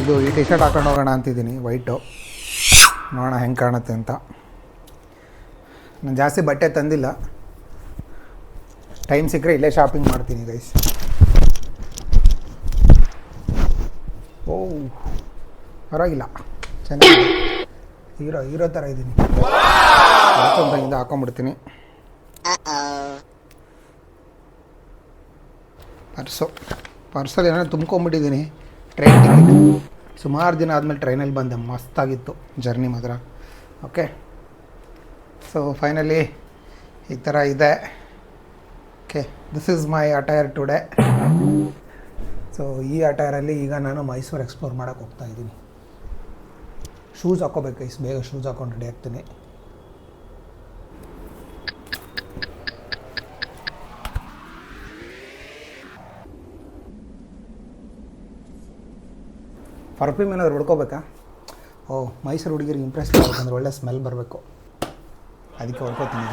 ಇದು ಈ T shirt ಹಾಕೊಂಡು ಹೋಗೋಣ ಅಂತಿದ್ದೀನಿ, ವೈಟು. ನೋಡೋಣ ಹೆಂಗೆ ಕಾಣುತ್ತೆ ಅಂತ. ನಾನು ಜಾಸ್ತಿ ಬಟ್ಟೆ ತಂದಿಲ್ಲ, ಟೈಮ್ ಸಿಕ್ಕರೆ ಇಲ್ಲೇ ಶಾಪಿಂಗ್ ಮಾಡ್ತೀನಿ ಗೈಸ್. ಓ ಪರವಾಗಿಲ್ಲ, ಚೆನ್ನಾಗಿದೆ, ಹೀರೋ ಥರ ಇದ್ದೀನಿ. ಇಂದ ಹಾಕೊಂಡ್ಬಿಡ್ತೀನಿ. ಪರ್ಸಲ್ಲಿ ಏನಾದ್ರು ತುಂಬ್ಕೊಂಬಿಟ್ಟಿದ್ದೀನಿ. ಟ್ರೈನ್ ಟಿಕೆಟ್ ಸುಮಾರು ದಿನ ಆದಮೇಲೆ ಟ್ರೈನಲ್ಲಿ ಬಂದೆ, ಮಸ್ತಾಗಿತ್ತು ಜರ್ನಿ ಮಾತ್ರ. ಓಕೆ, ಸೊ ಫೈನಲಿ ಈ ಥರ ಇದೆ. Okay, this is my attire today. So ಈ ಅಟೈರಲ್ಲಿ ಈಗ ನಾನು ಮೈಸೂರು ಎಕ್ಸ್ಪ್ಲೋರ್ ಮಾಡೋಕ್ಕೆ ಹೋಗ್ತಾಯಿದ್ದೀನಿ. ಶೂಸ್ ಹಾಕ್ಕೋಬೇಕು ಗೈಸ್, ಬೇಗ ಶೂಸ್ ಹಾಕೊಂಡು ರೆಡಿ ಆಗ್ತೀನಿ. ಪರ್ಫ್ಯೂಮ್ ಏನಾದ್ರು ಹೊಡ್ಕೋಬೇಕಾ? ಮೈಸೂರು ಹುಡುಗಿರಿಗೆ ಇಂಪ್ರೆಸ್ ಆಗಬೇಕಂದ್ರೆ ಒಳ್ಳೆ ಸ್ಮೆಲ್ ಬರಬೇಕು, ಅದಕ್ಕೆ ಹೊಡ್ಕೋತೀನಿ.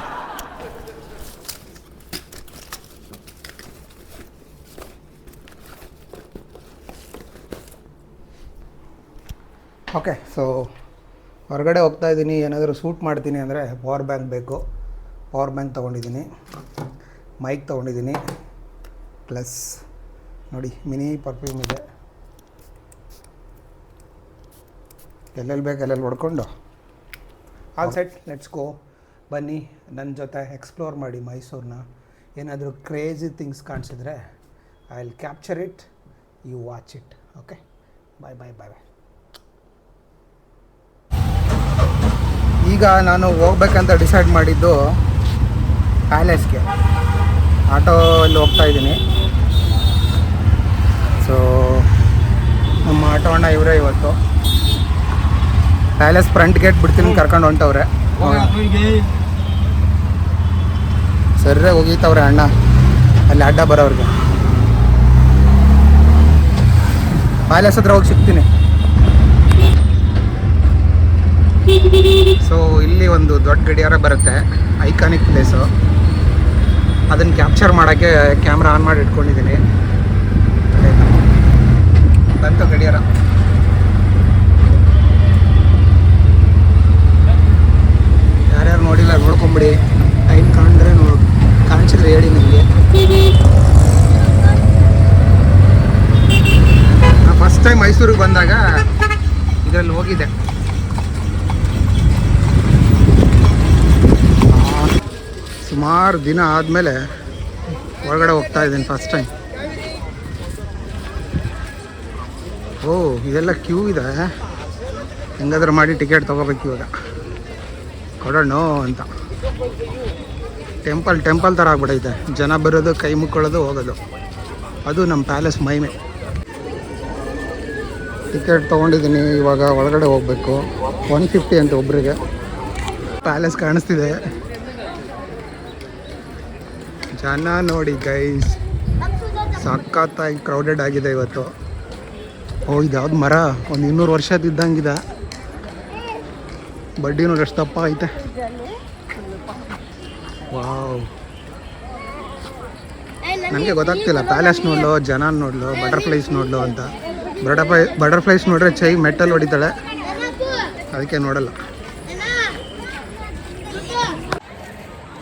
ಓಕೆ, ಸೊ ಹೊರಗಡೆ ಹೋಗ್ತಾಯಿದ್ದೀನಿ. ಏನಾದರೂ ಶೂಟ್ ಮಾಡ್ತೀನಿ ಅಂದರೆ ಪವರ್ ಬ್ಯಾಂಕ್ ಬೇಕು. ಪವರ್ ಬ್ಯಾಂಕ್ ತೊಗೊಂಡಿದ್ದೀನಿ, ಮೈಕ್ ತೊಗೊಂಡಿದ್ದೀನಿ, ಪ್ಲಸ್ ನೋಡಿ ಮಿನಿ ಪರ್ಫ್ಯೂಮ್ ಇದೆ. ಎಲ್ಲೆಲ್ಲಿ ಬೇಕು ಎಲ್ಲೆಲ್ಲಿ ಹೊಡ್ಕೊಂಡು ಆಲ್ ಸೆಟ್, ಲೆಟ್ಸ್ ಗೋ. ಬನ್ನಿ ನನ್ನ ಜೊತೆ ಎಕ್ಸ್ಪ್ಲೋರ್ ಮಾಡಿ ಮೈಸೂರನ್ನ. ಏನಾದರೂ ಕ್ರೇಜಿ ಥಿಂಗ್ಸ್ ಕಾಣಿಸಿದ್ರೆ I will capture it, you watch it. Okay, bye bye bye bye. ಈಗ ನಾನು ಹೋಗ್ಬೇಕಂತ ಡಿಸೈಡ್ ಮಾಡಿದ್ದು ಪ್ಯಾಲೇಸ್ಗೆ. ಆಟೋಲ್ಲಿ ಹೋಗ್ತಾಯಿದ್ದೀನಿ. ಸೊ ನಮ್ಮ ಆಟೋ ಅಣ್ಣ ಇವರೇ ಇವತ್ತು. ಪ್ಯಾಲೇಸ್ ಫ್ರಂಟ್ ಗೇಟ್ ಬಿಡ್ತೀನಿ ಕರ್ಕೊಂಡು ಹೊಂಟವ್ರೆ. ಸರ್ರೆ ಹೋಗಿತ್ತವ್ರೆ ಅಣ್ಣ ಅಲ್ಲಿ ಅಡ್ಡ ಬರೋವ್ರಿಗೆ. ಪ್ಯಾಲೇಸ್ ಹತ್ರ ಹೋಗಿ ಸಿಗ್ತೀನಿ. ಸೊ ಇಲ್ಲಿ ಒಂದು ದೊಡ್ಡ ಗಡಿಯಾರ ಬರುತ್ತೆ, ಐಕಾನಿಕ್ ಪ್ಲೇಸು. ಅದನ್ನು ಕ್ಯಾಪ್ಚರ್ ಮಾಡೋಕ್ಕೆ ಕ್ಯಾಮ್ರಾ ಆನ್ ಮಾಡಿ ಇಟ್ಕೊಂಡಿದ್ದೀನಿ. ಬಂತು ಗಡಿಯಾರ. ಯಾರ್ಯಾರು ನೋಡಿಲ್ಲ ನೋಡ್ಕೊಂಬಿಡಿ, ಟೈಮ್ ಕಾಣಿದ್ರೆ ಕಾಣಿಸಿದ್ರೆ ಹೇಳಿ ನನಗೆ. ನಾನು ಫಸ್ಟ್ ಟೈಮ್ ಮೈಸೂರಿಗೆ ಬಂದಾಗ ಇದರಲ್ಲಿ ಹೋಗಿದ್ದೆ. ಸುಮಾರು ದಿನ ಆದಮೇಲೆ ಒಳಗಡೆ ಹೋಗ್ತಾ ಇದ್ದೀನಿ ಫಸ್ಟ್ ಟೈಮ್. ಇದೆಲ್ಲ ಕ್ಯೂ ಇದೆ, ಹೆಂಗಾದ್ರೂ ಮಾಡಿ ಟಿಕೆಟ್ ತೊಗೋಬೇಕು ಇವಾಗ. ಕೊಡೋಣ ಅಂತ. ಟೆಂಪಲ್ ಥರ ಆಗ್ಬಿಟ್ಟೈತೆ, ಜನ ಬರೋದು, ಕೈ ಮುಕ್ಕೊಳ್ಳೋದು, ಹೋಗೋದು. ಅದು ನಮ್ಮ ಪ್ಯಾಲೇಸ್ ಮಹಿಮೆ. ಟಿಕೆಟ್ ತೊಗೊಂಡಿದ್ದೀನಿ, ಇವಾಗ ಒಳಗಡೆ ಹೋಗಬೇಕು. 150 ಅಂತ ಒಬ್ಬರಿಗೆ. ಪ್ಯಾಲೇಸ್ ಕಾಣಿಸ್ತಿದೆ, ಜನ ನೋಡಿ ಗೈಸ್, ಸಖತ್ತಾಗಿ ಕ್ರೌಡೆಡ್ ಆಗಿದೆ ಇವತ್ತು. ಇದು ಯಾವ್ದು ಮರ, ಒಂದು 200 ವರ್ಷದಿದ್ದಂಗಿದೆ. ಬಡ್ಡಿ ನೋಡಿ ಎಷ್ಟು ದಪ್ಪ ಐತೆ. ವಾವ್, ನನಗೆ ಗೊತ್ತಾಗ್ತಿಲ್ಲ ಪ್ಯಾಲೇಸ್ ನೋಡ್ಲು, ಜನ ನೋಡ್ಲು, ಬಟರ್ಫ್ಲೈಸ್ ನೋಡ್ಲು ಅಂತ. ಬಟರ್ಫ್ಲೈಸ್ ನೋಡ್ರೆ ಚೈ ಮೆಟ್ಟಲ್ ಹೊಡಿತಾಳೆ, ಅದಕ್ಕೆ ನೋಡಲ್ಲ.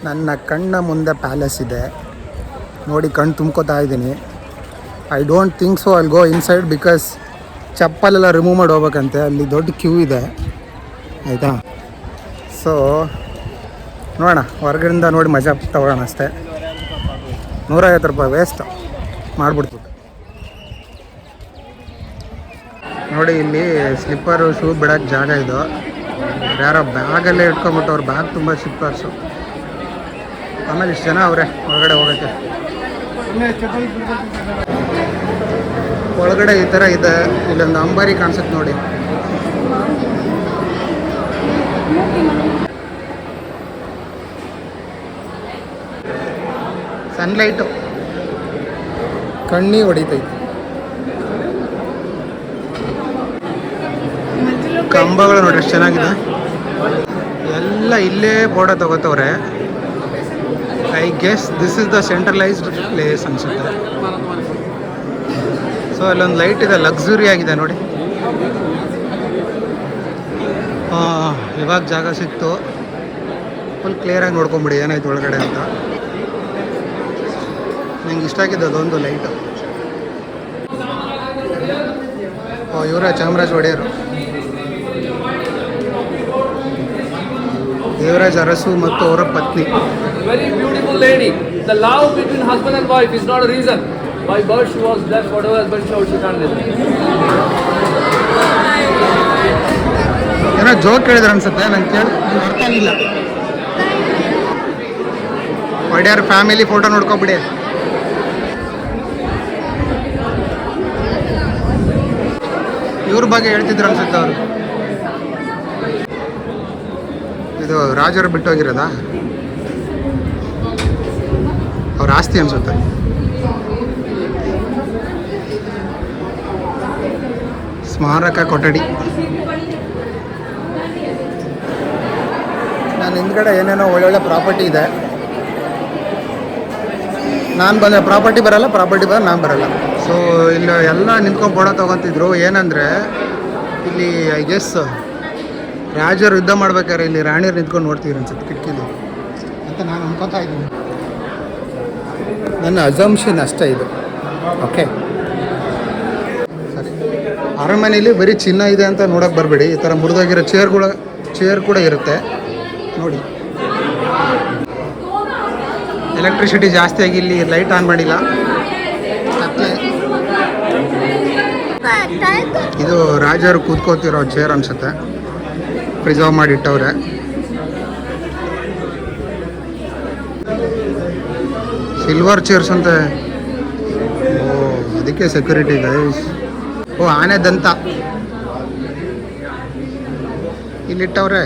ನನ್ನ ಕಣ್ಣ ಮುಂದೆ ಪ್ಯಾಲೇಸ್ ಇದೆ ನೋಡಿ, ಕಣ್ಣು ತುಂಬ್ಕೋತಾ ಇದ್ದೀನಿ. I don't think so I'll go inside because ಚಪ್ಪಲೆಲ್ಲ ರಿಮೂವ್ ಮಾಡಿ ಹೋಗ್ಬೇಕಂತೆ. ಅಲ್ಲಿ ದೊಡ್ಡ ಕ್ಯೂ ಇದೆ, ಆಯಿತಾ. ಸೊ ನೋಡೋಣ, ಹೊರಗಡೆಯಿಂದ ನೋಡಿ ಮಜಾ ತಗೊಳ್ಳೋಣ ಅಷ್ಟೇ. 150 ರೂಪಾಯಿ ವೇಸ್ಟ್ ಮಾಡಿಬಿಡ್ತು. ನೋಡಿ ಇಲ್ಲಿ ಸ್ಲಿಪ್ಪರು, ಶೂ ಬಿಡೋಕ್ಕೆ ಜಾಗ ಇದು. ಯಾರೋ ಬ್ಯಾಗಲ್ಲೇ ಇಟ್ಕೊಂಬಿಟ್ಟು ಅವ್ರ ಬ್ಯಾಗ್ ತುಂಬ ಸ್ಲಿಪ್ಪರ್ಸು. ಆಮೇಲೆ ಇಷ್ಟು ಜನ ಅವರೇ ಹೊರಗಡೆ ಹೋಗೋಕ್ಕೆ. ಒಳಗಡೆ ಈ ಥರ ಇದೆ. ಇಲ್ಲೊಂದು ಅಂಬಾರಿ ಕಾಣಿಸುತ್ತೆ ನೋಡಿ. ಸನ್ಲೈಟು ಕಣ್ಣಿ ಹೊಡಿತೈತೆ. ಕಂಬಗಳು ನೋಡಿ ಎಷ್ಟು ಚೆನ್ನಾಗಿದೆ. ಎಲ್ಲ ಇಲ್ಲೇ ಫೋಟೋ ತಗೋತವ್ರೆ. I guess this is the centralised place ಅನಿಸುತ್ತೆ. ಸೊ ಅಲ್ಲೊಂದು ಲೈಟ್ ಇದೆ, ಲಕ್ಸುರಿ ಆಗಿದೆ ನೋಡಿ. ಇವಾಗ ಜಾಗ ಸಿಕ್ತು. ಫುಲ್ ಕ್ಲಿಯರಾಗಿ ನೋಡ್ಕೊಂಬಿಡಿ ಏನಾಯ್ತು ಒಳಗಡೆ ಅಂತ. ನಂಗೆ ಇಷ್ಟ ಆಗಿದ್ದು ಅದೊಂದು ಲೈಟು. ಇವರ ಚಾಮರಾಜ ಒಡೆಯರು, ದೇವರಾಜ ಅರಸು ಮತ್ತು ಅವರ ಪತ್ನಿ. Very beautiful lady. The love between husband and wife is not a reason. By birth she was deaf, whatever husband showed she can't live. ಏನೋ ಜೋಕ್ ಹೇಳಿದ್ರೆ ಅನ್ಸುತ್ತೆ, ನಂಗೆ ಕೇಳಿ ಅರ್ಥ ಆಗಿಲ್ಲ. ಒಡೆಯರ್ ಫ್ಯಾಮಿಲಿ ಫೋಟೋ ನೋಡ್ಕೊಬಿಡಿ. ಇವ್ರ ಬಗ್ಗೆ ಹೇಳ್ತಿದ್ರು ಅನ್ಸುತ್ತೆ ಅವರು. ಇದು ರಾಜರು ಬಿಟ್ಟೋಗಿರೋದಾ, ಅವ್ರ ಆಸ್ತಿ ಅನ್ಸುತ್ತೆ. ಸ್ಮಾರಕ ಕೊಠಡಿ. ನಾನು ಹಿಂದ್ಗಡೆ ಏನೇನೋ ಒಳ್ಳೊಳ್ಳೆ ಪ್ರಾಪರ್ಟಿ ಇದೆ. ನಾನು ಬಂದರೆ ಪ್ರಾಪರ್ಟಿ ಬರಲ್ಲ, ಪ್ರಾಪರ್ಟಿ ಬಂದರೆ ನಾನು ಬರಲ್ಲ. ಸೊ ಇಲ್ಲಿ ಎಲ್ಲ ನಿಂತ್ಕೊಂಡು ಫೋಟೋ ತೊಗೊತಿದ್ರು. ಏನಂದರೆ ಇಲ್ಲಿ ಐ ಗೆಸ್ ರಾಜರು ಯುದ್ಧ ಮಾಡ್ಬೇಕಾದ್ರೆ ಇಲ್ಲಿ ರಾಣಿಯರು ನಿಂತ್ಕೊಂಡು ನೋಡ್ತೀವಿ ಅನ್ಸುತ್ತೆ ಕಿಟಕಿಲಿ ಅಂತ ನಾನು ಅನ್ಕೋತಾ ಇದ್ದೀನಿ. ನನ್ನ ಅಸಂಪ್ಷನ್ ಅಷ್ಟೇ ಇದು. ಓಕೆ, ಸರಿ. ಅರಮನೆಯಲ್ಲಿ ಬರೀ ಚಿನ್ನ ಇದೆ ಅಂತ ನೋಡೋಕೆ ಬರಬೇಡಿ. ಈ ಥರ ಮುರಿದೋಗಿರೋ ಚೇರ್ ಕೂಡ ಇರುತ್ತೆ ನೋಡಿ. ಎಲೆಕ್ಟ್ರಿಸಿಟಿ ಜಾಸ್ತಿ ಆಗಿ ಇಲ್ಲಿ ಲೈಟ್ ಆನ್ ಮಾಡಿಲ್ಲ. ಇದು ರಾಜರು ಕೂತ್ಕೋತಿರೋ ಚೇರ್ ಅನ್ಸುತ್ತೆ, ಪ್ರಿಸರ್ವ್ ಮಾಡಿಟ್ಟವ್ರೆ. ಸಿಲ್ವರ್ ಚೇರ್ಸ್ ಅಂತೆ. ಓ, ಅದಕ್ಕೆ ಸೆಕ್ಯೂರಿಟಿ ಗೈಸ್. ಓ, ಆನೆ ದಂತ ಇಲ್ಲಿಟ್ಟವ್ರೆ.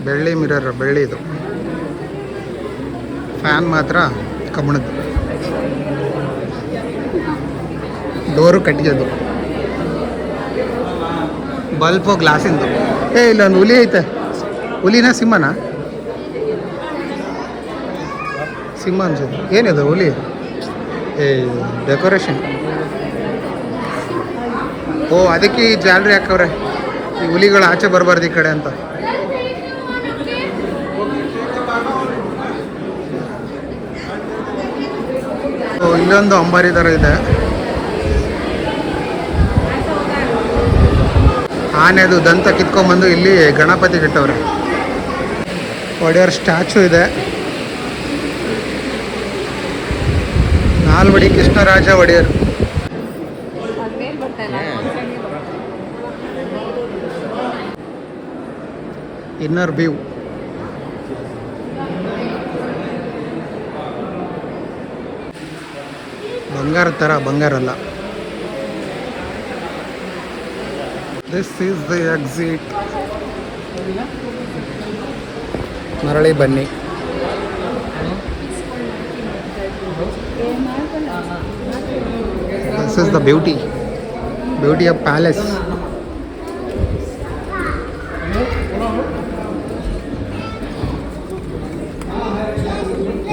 ಬೆಳ್ಳಿ ಮಿರರ್, ಬೆಳ್ಳಿದು. ಫ್ಯಾನ್ ಮಾತ್ರ ಕಬ್ಬಣದ್ದು. ಡೋರು ಕಟ್ಟಿಗೆದು. ಬಲ್ಪು ಗ್ಲಾಸಿಂದು. ಇಲ್ಲೊಂದು ಹುಲಿ ಐತೆ. ಹುಲಿನ ಸಿಂಹನ? ಸಿಂಹ ಅನ್ಸುತ್ತೆ. ಏನಿದು ಹುಲಿ? ಡೆಕೋರೇಷನ್. ಓ, ಅದಕ್ಕೆ ಈ ಜಾಲರಿ ಹಾಕವ್ರೆ, ಈ ಹುಲಿಗಳು ಆಚೆ ಬರಬಾರ್ದು ಈ ಕಡೆ ಅಂತ. ಓ, ಇಲ್ಲೊಂದು ಅಂಬಾರಿ ಥರ ಇದೆ. ಆನೆದು ದಂತ ಕಿತ್ಕೊಂಡ್ಬಂದು ಇಲ್ಲಿ ಗಣಪತಿ ಇಟ್ಟವ್ರೆ. ಒಡೆಯರ್ ಸ್ಟ್ಯಾಚು ಇದೆ. ನಾಲ್ವಡಿ ಕೃಷ್ಣರಾಜ ಒಡೆಯರ್. Inner view. ಬಂಗಾರ ಥರ, ಬಂಗಾರ ಅಲ್ಲ. This is the exit. ಮರಳಿ ಬನ್ನಿ. This is the beauty of palace.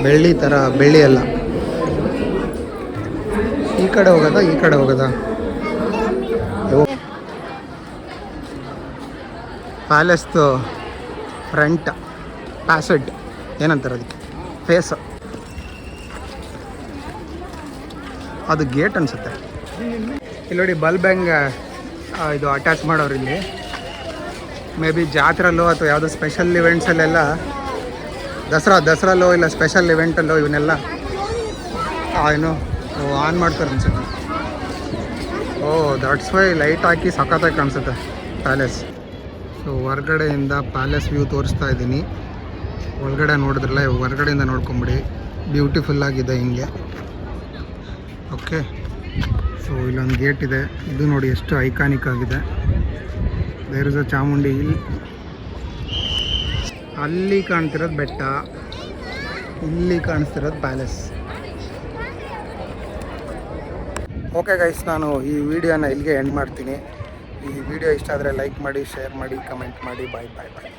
ಬೆಳ್ಳಿ ಥರ, ಬೆಳ್ಳಿ ಅಲ್ಲ. ಈ ಕಡೆ ಹೋಗೋದಾ, ಈ ಕಡೆ ಹೋಗೋದಾ? ಪ್ಯಾಲೇಸ್ದು ಫ್ರಂಟ್ ಪ್ಯಾಸೆಡ್ ಏನಂತಾರೆ ಅದಕ್ಕೆ, ಫೇಸ್. ಅದು ಗೇಟ್ ಅನಿಸುತ್ತೆ. ಇಲ್ಲಿ ನೋಡಿ ಬಲ್ಬ್ ಹೆಂಗೆ ಇದು ಅಟ್ಯಾಚ್ ಮಾಡೋರು ಇಲ್ಲಿ. ಮೇ ಬಿ ಜಾತ್ರೆಲ್ಲೋ ಅಥವಾ ಯಾವುದೋ ಸ್ಪೆಷಲ್ ಇವೆಂಟ್ಸಲ್ಲೆಲ್ಲ, ದಸರಾಲ್ಲೋ ಇಲ್ಲ ಸ್ಪೆಷಲ್ ಇವೆಂಟಲ್ಲೋ ಇವನ್ನೆಲ್ಲ ಏನು ಆನ್ ಮಾಡ್ತಾರೆ ಅನ್ಸುತ್ತೆ. ಓ, ದಟ್ಸ್ ವೈ ಲೈಟ್ ಹಾಕಿ ಸಖತ್ತಾಗಿ ಕಾಣಿಸುತ್ತೆ ಪ್ಯಾಲೇಸ್. ಸೊ ಹೊರಗಡೆಯಿಂದ ಪ್ಯಾಲೇಸ್ ವ್ಯೂ ತೋರಿಸ್ತಾ ಇದ್ದೀನಿ. ಒಳಗಡೆ ನೋಡಿದ್ರಲ್ಲ, ಹೊರಗಡೆಯಿಂದ ನೋಡ್ಕೊಂಬಿಡಿ. ಬ್ಯೂಟಿಫುಲ್ಲಾಗಿದೆ ಹಿಂಗೆ. ಓಕೆ, ಸೊ ಇಲ್ಲೊಂದು ಗೇಟ್ ಇದೆ. ಇದು ನೋಡಿ ಎಷ್ಟು ಐಕಾನಿಕ್ ಆಗಿದೆ. There is a Chamundi hill. ಅಲ್ಲಿ ಕಾಣ್ತಿರೋದು ಬೆಟ್ಟ, ಇಲ್ಲಿ ಕಾಣಿಸ್ತಿರೋದು ಪ್ಯಾಲೇಸ್. ಓಕೆ ಗೈಸ್, ನಾನು ಈ ವಿಡಿಯೋನ ಇಲ್ಲಿಗೆ ಎಂಡ್ ಮಾಡ್ತೀನಿ. ಈ ವಿಡಿಯೋ ಇಷ್ಟ ಆದರೆ ಲೈಕ್ ಮಾಡಿ, ಶೇರ್ ಮಾಡಿ, ಕಮೆಂಟ್ ಮಾಡಿ. ಬಾಯ್ ಬಾಯ್ ಬಾಯ್.